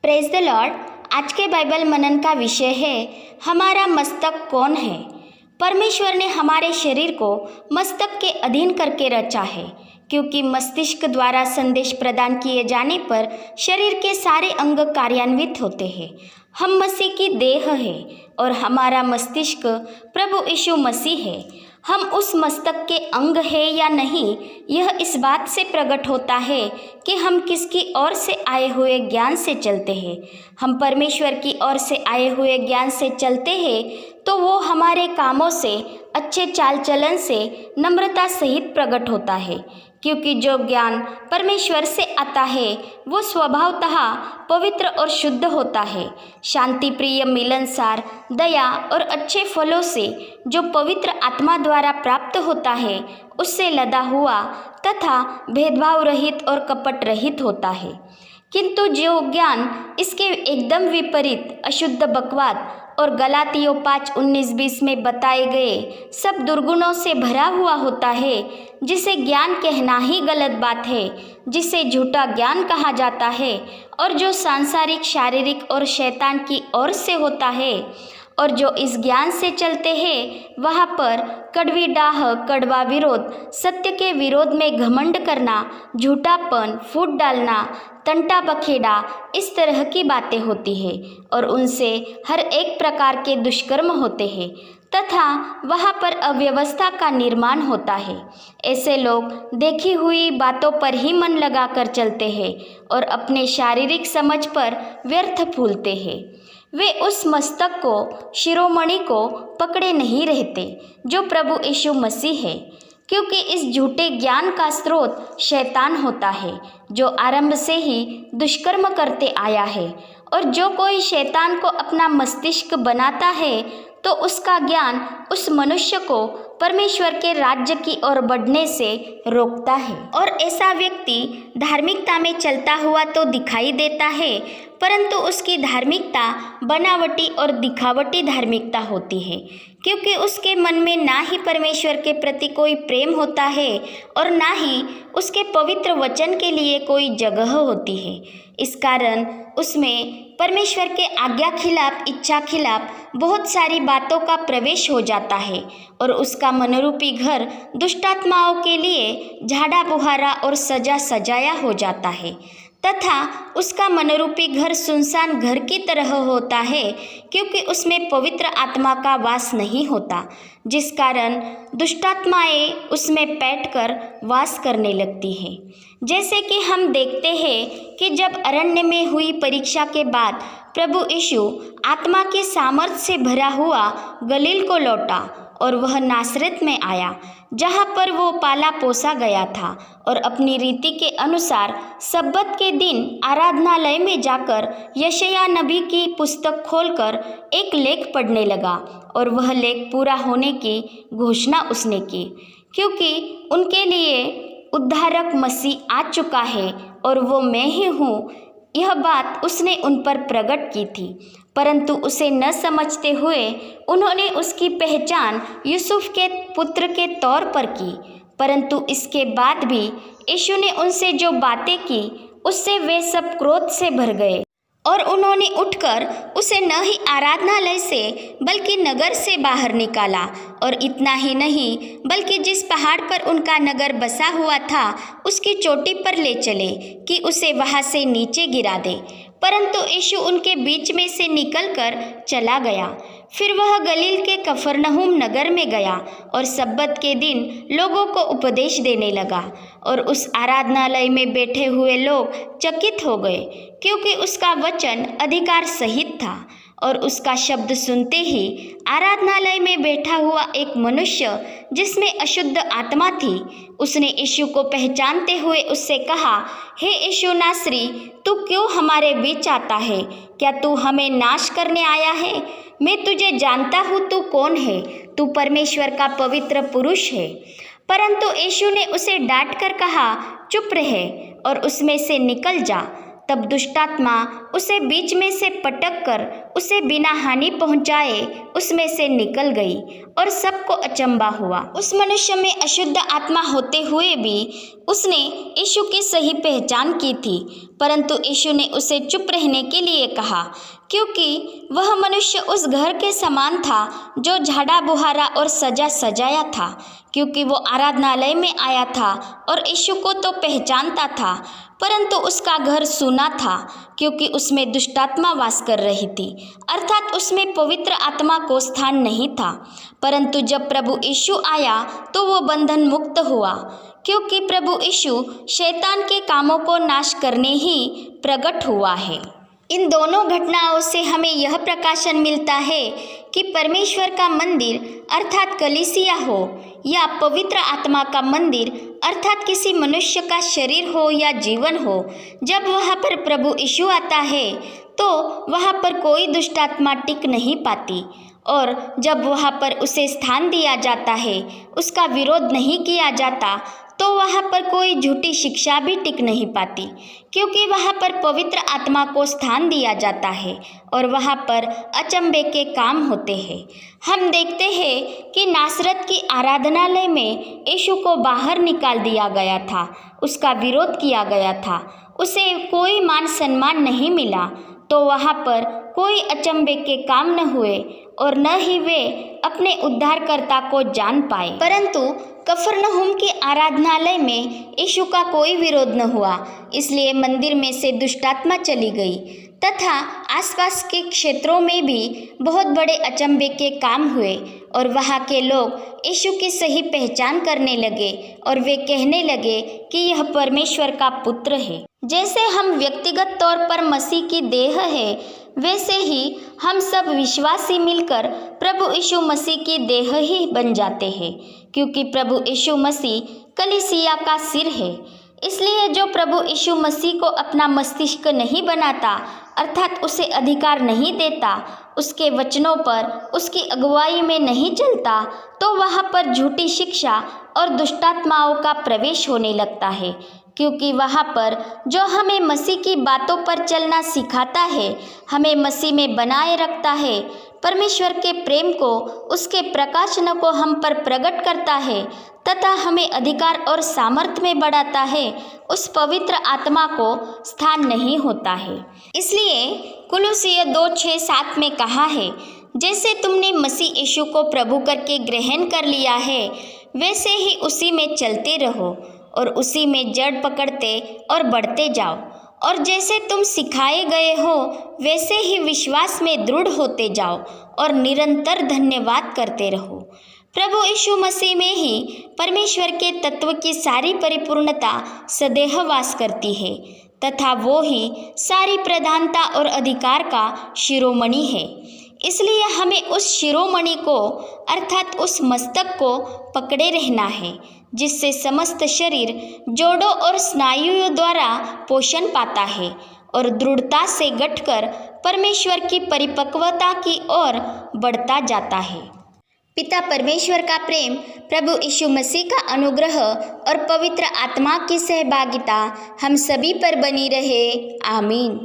Praise the Lord. आज के Bible मनन का विषय है हमारा मस्तक कौन है। परमेश्वर ने हमारे शरीर को मस्तक के अधीन करके रचा है, क्योंकि मस्तिष्क द्वारा संदेश प्रदान किए जाने पर शरीर के सारे अंग कार्यान्वित होते हैं। हम मसीह की देह है और हमारा मस्तिष्क प्रभु यीशु मसीह है। हम उस मस्तक के अंग है या नहीं, यह इस बात से प्रकट होता है कि हम किसकी ओर से आए हुए ज्ञान से चलते हैं। हम परमेश्वर की ओर से आए हुए ज्ञान से चलते हैं तो वो हमारे कामों से, अच्छे चाल चलन से नम्रता सहित प्रकट होता है, क्योंकि जो ज्ञान परमेश्वर से आता है वो स्वभावतः पवित्र और शुद्ध होता है। शांति प्रिय, मिलनसार, दया और अच्छे फलों से जो पवित्र आत्मा द्वारा प्राप्त होता है उससे लदा हुआ तथा भेदभाव रहित और कपट रहित होता है। किंतु जो ज्ञान इसके एकदम विपरीत, अशुद्ध, बकवाद और गलातियों 5:19-20 में बताए गए सब दुर्गुणों से भरा हुआ होता है, जिसे ज्ञान कहना ही गलत बात है, जिसे झूठा ज्ञान कहा जाता है, और जो सांसारिक, शारीरिक और शैतान की ओर से होता है, और जो इस ज्ञान से चलते हैं वहाँ पर कड़वी डाह, कड़वा विरोध, सत्य के विरोध में घमंड करना, झूठापन, फूट डालना, तंटा बखेड़ा, इस तरह की बातें होती है और उनसे हर एक प्रकार के दुष्कर्म होते हैं तथा वहाँ पर अव्यवस्था का निर्माण होता है। ऐसे लोग देखी हुई बातों पर ही मन लगाकर चलते हैं और अपने शारीरिक समझ पर व्यर्थ फूलते हैं। वे उस मस्तक को, शिरोमणि को पकड़े नहीं रहते जो प्रभु यीशु मसीह है, क्योंकि इस झूठे ज्ञान का स्रोत शैतान होता है, जो आरंभ से ही दुष्कर्म करते आया है। और जो कोई शैतान को अपना मस्तिष्क बनाता है तो उसका ज्ञान उस मनुष्य को परमेश्वर के राज्य की ओर बढ़ने से रोकता है। और ऐसा व्यक्ति धार्मिकता में चलता हुआ तो दिखाई देता है, परंतु उसकी धार्मिकता बनावटी और दिखावटी धार्मिकता होती है, क्योंकि उसके मन में ना ही परमेश्वर के प्रति कोई प्रेम होता है और ना ही उसके पवित्र वचन के लिए कोई जगह होती है। इस कारण उसमें परमेश्वर के आज्ञा खिलाफ, इच्छा खिलाफ बहुत सारी बातों का प्रवेश हो जाता है और उसका मनोरूपी घर दुष्टात्माओं के लिए झाड़ा बुहारा और सजा सजाया हो जाता है तथा उसका मनोरूपी घर सुनसान घर की तरह होता है, क्योंकि उसमें पवित्र आत्मा का वास नहीं होता, जिस कारण दुष्टात्माएं उसमें बैठकर वास करने लगती हैं। जैसे कि हम देखते हैं कि जब अरण्य में हुई परीक्षा के बाद प्रभु यीशु आत्मा के सामर्थ्य से भरा हुआ गलील को लौटा और वह नासरत में आया, जहाँ पर वो पाला पोसा गया था, और अपनी रीति के अनुसार सब्बत के दिन आराधनालय में जाकर यशायाह नबी की पुस्तक खोलकर एक लेख पढ़ने लगा और वह लेख पूरा होने की घोषणा उसने की, क्योंकि उनके लिए उद्धारक मसीह आ चुका है और वो मैं ही हूँ। यह बात उसने उन पर प्रकट की थी, परंतु उसे न समझते हुए उन्होंने उसकी पहचान यूसुफ के पुत्र के तौर पर की। परंतु इसके बाद भी यीशु ने उनसे जो बातें की उससे वे सब क्रोध से भर गए और उन्होंने उठकर उसे न ही आराधनालय से बल्कि नगर से बाहर निकाला, और इतना ही नहीं बल्कि जिस पहाड़ पर उनका नगर बसा हुआ था उसकी चोटी पर ले चले कि उसे वहां से नीचे गिरा दे। परंतु यीशु उनके बीच में से निकलकर चला गया। फिर वह गलील के कफरनहूम नगर में गया और सब्बत के दिन लोगों को उपदेश देने लगा, और उस आराधनालय में बैठे हुए लोग चकित हो गए, क्योंकि उसका वचन अधिकार सहित था। और उसका शब्द सुनते ही आराधनालय में बैठा हुआ एक मनुष्य जिसमें अशुद्ध आत्मा थी, उसने यीशु को पहचानते हुए उससे कहा, हे यीशु नासरी, तू क्यों हमारे बीच आता है? क्या तू हमें नाश करने आया है? मैं तुझे जानता हूँ तू कौन है, तू परमेश्वर का पवित्र पुरुष है। परंतु यीशु ने उसे डांट कर कहा, चुप रहे और उसमें से निकल जा। तब दुष्टात्मा उसे बीच में से पटक कर उसे बिना हानि पहुंचाए उसमें से निकल गई और सबको अचंबा हुआ। उस मनुष्य में अशुद्ध आत्मा होते हुए भी उसने यीशु की सही पहचान की थी, परंतु यीशु ने उसे चुप रहने के लिए कहा, क्योंकि वह मनुष्य उस घर के समान था जो झाड़ा बुहारा और सजा सजाया था, क्योंकि वो आराधनालय में आया था और यीशु को तो पहचानता था, परंतु उसका घर सूना था, क्योंकि उसमें दुष्टात्मा वास कर रही थी, अर्थात उसमें पवित्र आत्मा को स्थान नहीं था। परंतु जब प्रभु यीशु आया तो वो बंधन मुक्त हुआ, क्योंकि प्रभु यीशु शैतान के कामों को नाश करने ही प्रकट हुआ है। इन दोनों घटनाओं से हमें यह प्रकाशन मिलता है कि परमेश्वर का मंदिर अर्थात कलीसिया हो या पवित्र आत्मा का मंदिर अर्थात किसी मनुष्य का शरीर हो या जीवन हो, जब वहाँ पर प्रभु यीशु आता है तो वहाँ पर कोई दुष्टात्मा टिक नहीं पाती, और जब वहाँ पर उसे स्थान दिया जाता है, उसका विरोध नहीं किया जाता, तो वहाँ पर कोई झूठी शिक्षा भी टिक नहीं पाती, क्योंकि वहाँ पर पवित्र आत्मा को स्थान दिया जाता है और वहाँ पर अचंभे के काम होते हैं। हम देखते हैं कि नासरत की आराधनालय में यीशु को बाहर निकाल दिया गया था, उसका विरोध किया गया था, उसे कोई मान सम्मान नहीं मिला, तो वहाँ पर कोई अचंभे के काम न हुए और न ही वे अपने उद्धारकर्ता को जान पाए। परंतु कफरनहूम के आराधनालय में यीशु का कोई विरोध न हुआ, इसलिए मंदिर में से दुष्टात्मा चली गई तथा आसपास के क्षेत्रों में भी बहुत बड़े अचंभे के काम हुए और वहाँ के लोग यीशु की सही पहचान करने लगे और वे कहने लगे कि यह परमेश्वर का पुत्र है। जैसे हम व्यक्तिगत तौर पर मसीह की देह है, वैसे ही हम सब विश्वासी मिलकर प्रभु यीशु मसीह की देह ही बन जाते हैं, क्योंकि प्रभु यीशु मसीह कलीसिया का सिर है। इसलिए जो प्रभु यीशु मसीह को अपना मस्तिष्क नहीं बनाता अर्थात उसे अधिकार नहीं देता, उसके वचनों पर उसकी अगुवाई में नहीं चलता, तो वहाँ पर झूठी शिक्षा और दुष्टात्माओं का प्रवेश होने लगता है, क्योंकि वहाँ पर जो हमें मसीह की बातों पर चलना सिखाता है, हमें मसीह में बनाए रखता है, परमेश्वर के प्रेम को, उसके प्रकाशन को हम पर प्रकट करता है तथा हमें अधिकार और सामर्थ्य में बढ़ाता है, उस पवित्र आत्मा को स्थान नहीं होता है। इसलिए कुलुस्सी 2:6-7 में कहा है, जैसे तुमने मसीह यीशु को प्रभु करके ग्रहण कर लिया है, वैसे ही उसी में चलते रहो और उसी में जड़ पकड़ते और बढ़ते जाओ, और जैसे तुम सिखाए गए हो वैसे ही विश्वास में दृढ़ होते जाओ और निरंतर धन्यवाद करते रहो। प्रभु यीशु मसीह में ही परमेश्वर के तत्व की सारी परिपूर्णता सदैव वास करती है तथा वो ही सारी प्रधानता और अधिकार का शिरोमणि है। इसलिए हमें उस शिरोमणि को अर्थात उस मस्तक को पकड़े रहना है, जिससे समस्त शरीर जोड़ों और स्नायुओं द्वारा पोषण पाता है और दृढ़ता से गठकर परमेश्वर की परिपक्वता की ओर बढ़ता जाता है। पिता परमेश्वर का प्रेम, प्रभु यीशु मसीह का अनुग्रह और पवित्र आत्मा की सहभागिता हम सभी पर बनी रहे। आमीन।